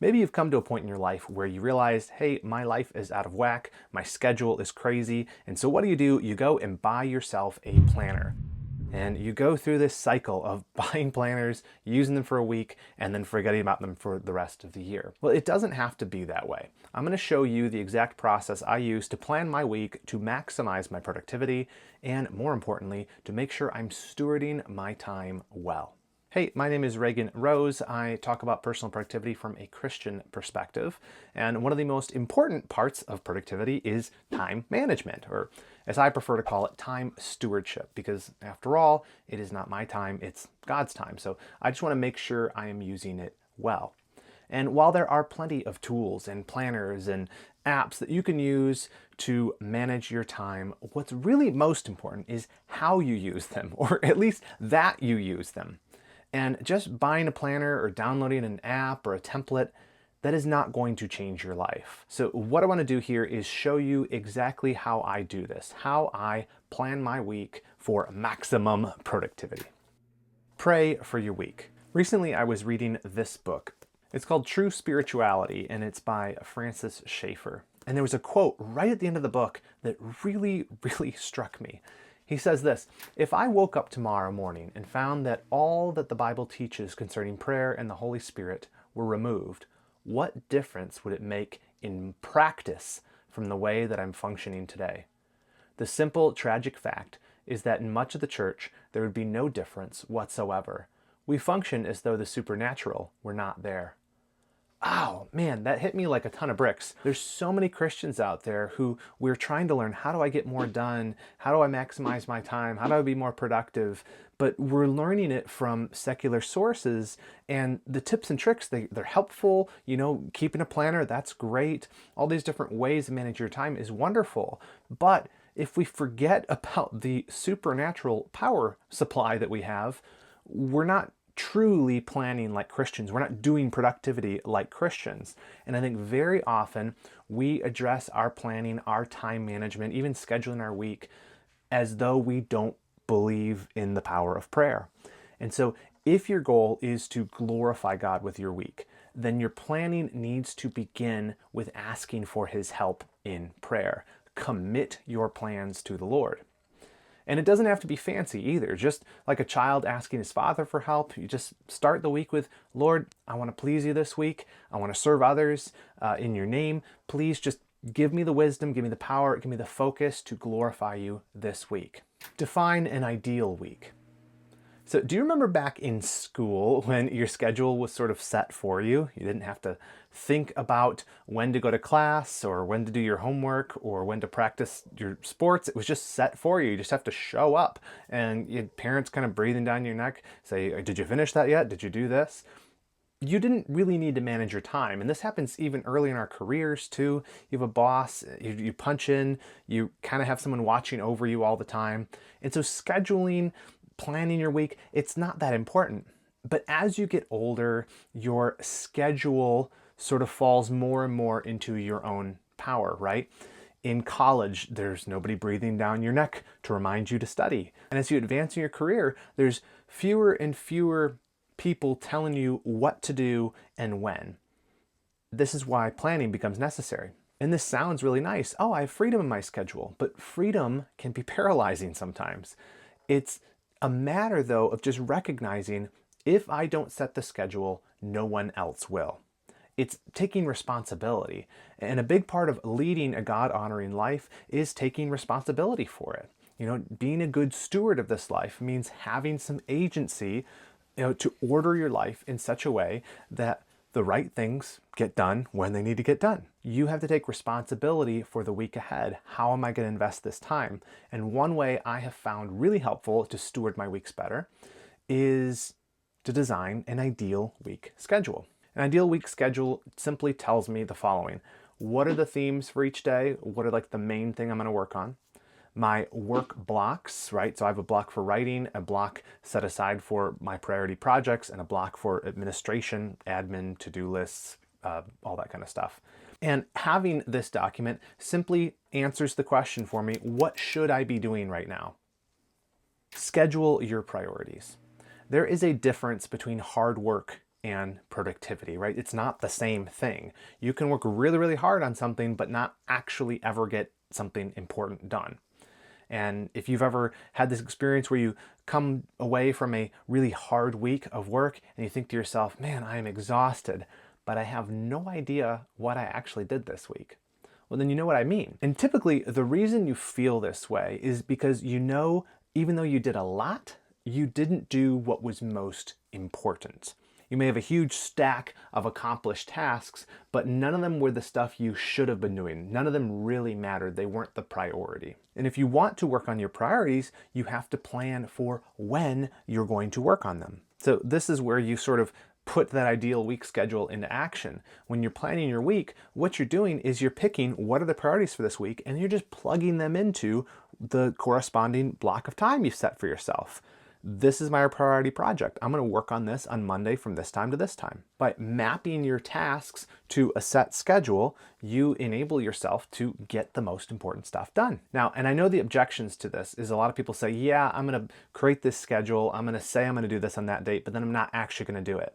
Maybe you've come to a point in your life where you realize, hey, my life is out of whack, my schedule is crazy, and so what do? You go and buy yourself a planner. And you go through this cycle of buying planners, using them for a week, and then forgetting about them for the rest of the year. Well, it doesn't have to be that way. I'm going to show you the exact process I use to plan my week to maximize my productivity, and more importantly, to make sure I'm stewarding my time well. Hey, my name is Reagan Rose. I talk about personal productivity from a Christian perspective. And one of the most important parts of productivity is time management, or as I prefer to call it, time stewardship, because after all, it is not my time, it's God's time. So I just want to make sure I am using it well. And while there are plenty of tools and planners and apps that you can use to manage your time, what's really most important is how you use them, or at least that you use them. And just buying a planner or downloading an app or a template, that is not going to change your life. So what I want to do here is show you exactly how I do this, how I plan my week for maximum productivity. Pray for your week. Recently, I was reading this book. It's called True Spirituality, and it's by Francis Schaeffer. And there was a quote right at the end of the book that really struck me. He says this: if I woke up tomorrow morning and found that all that the Bible teaches concerning prayer and the Holy Spirit were removed, what difference would it make in practice from the way that I'm functioning today? The simple, tragic fact is that in much of the church, there would be no difference whatsoever. We function as though the supernatural were not there. Oh man, that hit me like a ton of bricks. There's so many Christians out there who we're trying to learn, how do I get more done? How do I maximize my time? How do I be more productive? But we're learning it from secular sources, and the tips and tricks, they're helpful. You know, keeping a planner, that's great. All these different ways to manage your time is wonderful. But if we forget about the supernatural power supply that we have, we're not truly planning like Christians. We're not doing productivity like Christians. And I think very often we address our planning, our time management, even scheduling our week as though we don't believe in the power of prayer. And so if your goal is to glorify God with your week, then your planning needs to begin with asking for His help in prayer. Commit your plans to the Lord. And it doesn't have to be fancy either. Just like a child asking his father for help, you just start the week with, Lord, I want to please you this week. I want to serve others in your name. Please just give me the wisdom, give me the power, give me the focus to glorify you this week. Define an ideal week. So do you remember back in school when your schedule was sort of set for you? You didn't have to think about when to go to class or when to do your homework or when to practice your sports. It was just set for you. You just have to show up, and your parents kind of breathing down your neck say, did you finish that yet? Did you do this? You didn't really need to manage your time. And this happens even early in our careers too. You have a boss, you punch in, you kind of have someone watching over you all the time. And so scheduling, planning your week, it's not that important. But as you get older, your schedule sort of falls more and more into your own power, right? In college, there's nobody breathing down your neck to remind you to study. And as you advance in your career, there's fewer and fewer people telling you what to do and when. This is why planning becomes necessary. And this sounds really nice. Oh, I have freedom in my schedule. But freedom can be paralyzing sometimes. It's a matter, though, of just recognizing if I don't set the schedule, no one else will. It's taking responsibility. And a big part of leading a God-honoring life is taking responsibility for it. You know, being a good steward of this life means having some agency, to order your life in such a way that the right things get done when they need to get done. You have to take responsibility for the week ahead. How am I going to invest this time? And one way I have found really helpful to steward my weeks better is to design an ideal week schedule. An ideal week schedule simply tells me the following. What are the themes for each day? What are like the main thing I'm going to work on? My work blocks, right? So I have a block for writing, a block set aside for my priority projects, and a block for administration, admin, to-do lists, all that kind of stuff. And having this document simply answers the question for me, what should I be doing right now? Schedule your priorities. There is a difference between hard work and productivity, right? It's not the same thing. You can work really, really hard on something, but not actually ever get something important done. And if you've ever had this experience where you come away from a really hard week of work and you think to yourself, man, I am exhausted, but I have no idea what I actually did this week. Well, then you know what I mean. And typically the reason you feel this way is because you know, even though you did a lot, you didn't do what was most important. You may have a huge stack of accomplished tasks, but none of them were the stuff you should have been doing. None of them really mattered. They weren't the priority. And if you want to work on your priorities, you have to plan for when you're going to work on them. So this is where you sort of put that ideal week schedule into action. When you're planning your week, what you're doing is you're picking what are the priorities for this week, and you're just plugging them into the corresponding block of time you set for yourself. This is my priority project. I'm going to work on this on Monday from this time to this time. By mapping your tasks to a set schedule, you enable yourself to get the most important stuff done. Now, and I know the objections to this is a lot of people say, yeah, I'm going to create this schedule. I'm going to say I'm going to do this on that date, but then I'm not actually going to do it.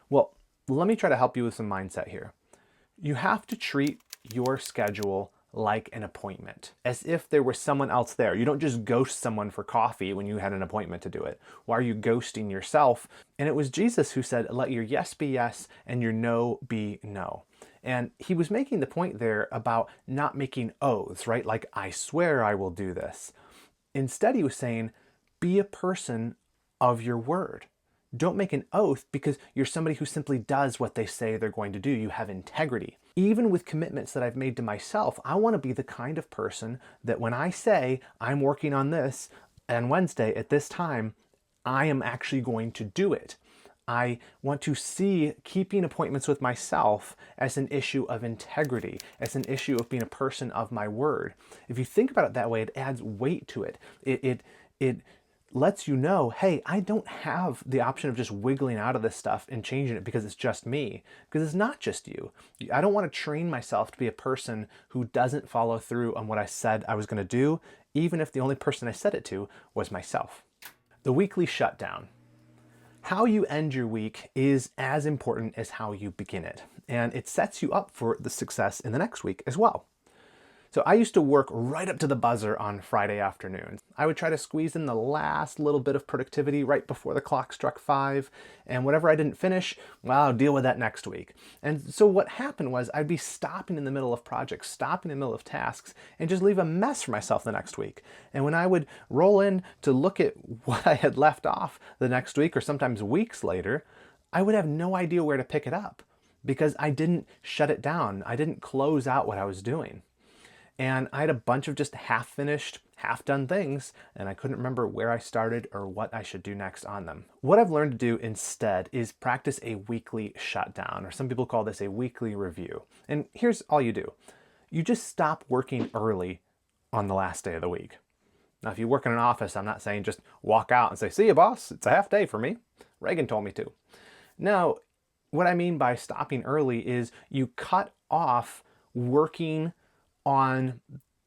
Well, let me try to help you with some mindset here. You have to treat your schedule like an appointment, as if there was someone else there. You don't just ghost someone for coffee when you had an appointment to do it. Why are you ghosting yourself? And it was Jesus who said, let your yes be yes and your no be no. And he was making the point there about not making oaths, right? Like, I swear I will do this. Instead, he was saying, be a person of your word. Don't make an oath because you're somebody who simply does what they say they're going to do. You have integrity. Even with commitments that I've made to myself, I want to be the kind of person that when I say I'm working on this on Wednesday at this time, I am actually going to do it. I want to see keeping appointments with myself as an issue of integrity, as an issue of being a person of my word. If you think about it that way, it adds weight to it. It lets you know, hey, I don't have the option of just wiggling out of this stuff and changing it because it's just me, because it's not just you. I don't want to train myself to be a person who doesn't follow through on what I said I was going to do, even if the only person I said it to was myself. The weekly shutdown. How you end your week is as important as how you begin it, and it sets you up for the success in the next week as well. So I used to work right up to the buzzer on Friday afternoons. I would try to squeeze in the last little bit of productivity right before the clock struck 5, and whatever I didn't finish, well, I'll deal with that next week. And so what happened was I'd be stopping in the middle of projects, stopping in the middle of tasks, and just leave a mess for myself the next week. And when I would roll in to look at what I had left off the next week, or sometimes weeks later, I would have no idea where to pick it up because I didn't shut it down. I didn't close out what I was doing. And I had a bunch of just half-finished, half-done things, and I couldn't remember where I started or what I should do next on them. What I've learned to do instead is practice a weekly shutdown, or some people call this a weekly review. And here's all you do. You just stop working early on the last day of the week. Now, if you work in an office, I'm not saying just walk out and say, see you, boss, it's a half day for me. Reagan told me to. No, what I mean by stopping early is you cut off working on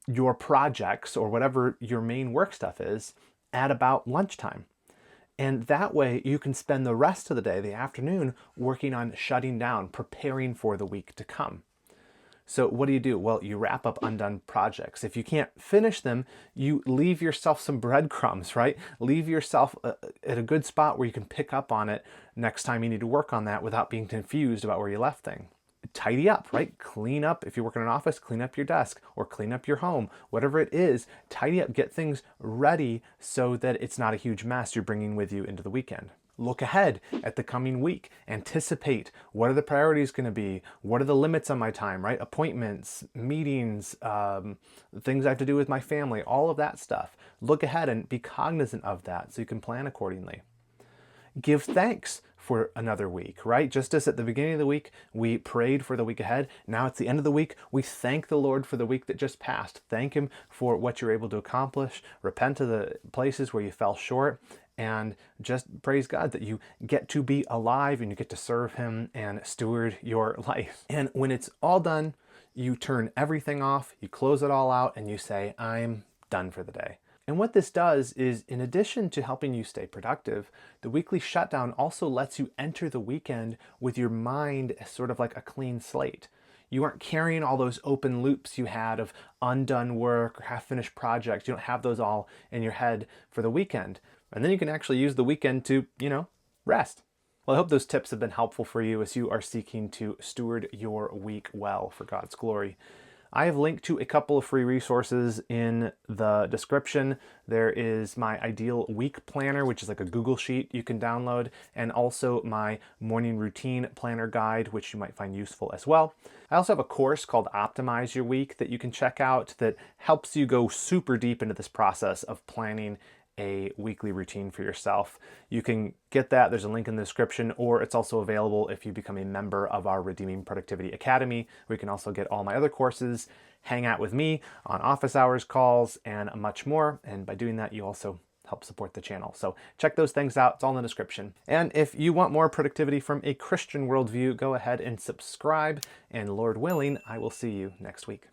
your projects or whatever your main work stuff is at about lunchtime. And that way you can spend the rest of the day, the afternoon, working on shutting down, preparing for the week to come. So what do? Well, you wrap up undone projects. If you can't finish them, you leave yourself some breadcrumbs, right? Leave yourself at a good spot where you can pick up on it next time you need to work on that without being confused about where you left things. Tidy up, right? Clean up. If you work in an office, clean up your desk or clean up your home, whatever it is, tidy up, get things ready so that it's not a huge mess you're bringing with you into the weekend. Look ahead at the coming week. Anticipate what are the priorities going to be? What are the limits on my time, right? Appointments, meetings, things I have to do with my family, all of that stuff. Look ahead and be cognizant of that so you can plan accordingly. Give thanks for another week, right? Just as at the beginning of the week, we prayed for the week ahead. Now it's the end of the week. We thank the Lord for the week that just passed. Thank Him for what you're able to accomplish. Repent of the places where you fell short, and just praise God that you get to be alive and you get to serve Him and steward your life. And when it's all done, you turn everything off, you close it all out, and you say, I'm done for the day. And what this does is, in addition to helping you stay productive, the weekly shutdown also lets you enter the weekend with your mind as sort of like a clean slate. You aren't carrying all those open loops you had of undone work or half-finished projects. You don't have those all in your head for the weekend. And then you can actually use the weekend to, rest. Well, I hope those tips have been helpful for you as you are seeking to steward your week well for God's glory. I have linked to a couple of free resources in the description. There is my ideal week planner, which is like a Google sheet you can download, and also my morning routine planner guide, which you might find useful as well. I also have a course called Optimize Your Week that you can check out that helps you go super deep into this process of planning a weekly routine for yourself. You can get that, there's a link in the description, or it's also available if you become a member of our Redeeming Productivity Academy, where you can also get all my other courses, hang out with me on office hours calls, and much more. And by doing that, you also help support the channel. So check those things out, it's all in the description. And if you want more productivity from a Christian worldview, go ahead and subscribe, and Lord willing, I will see you next week.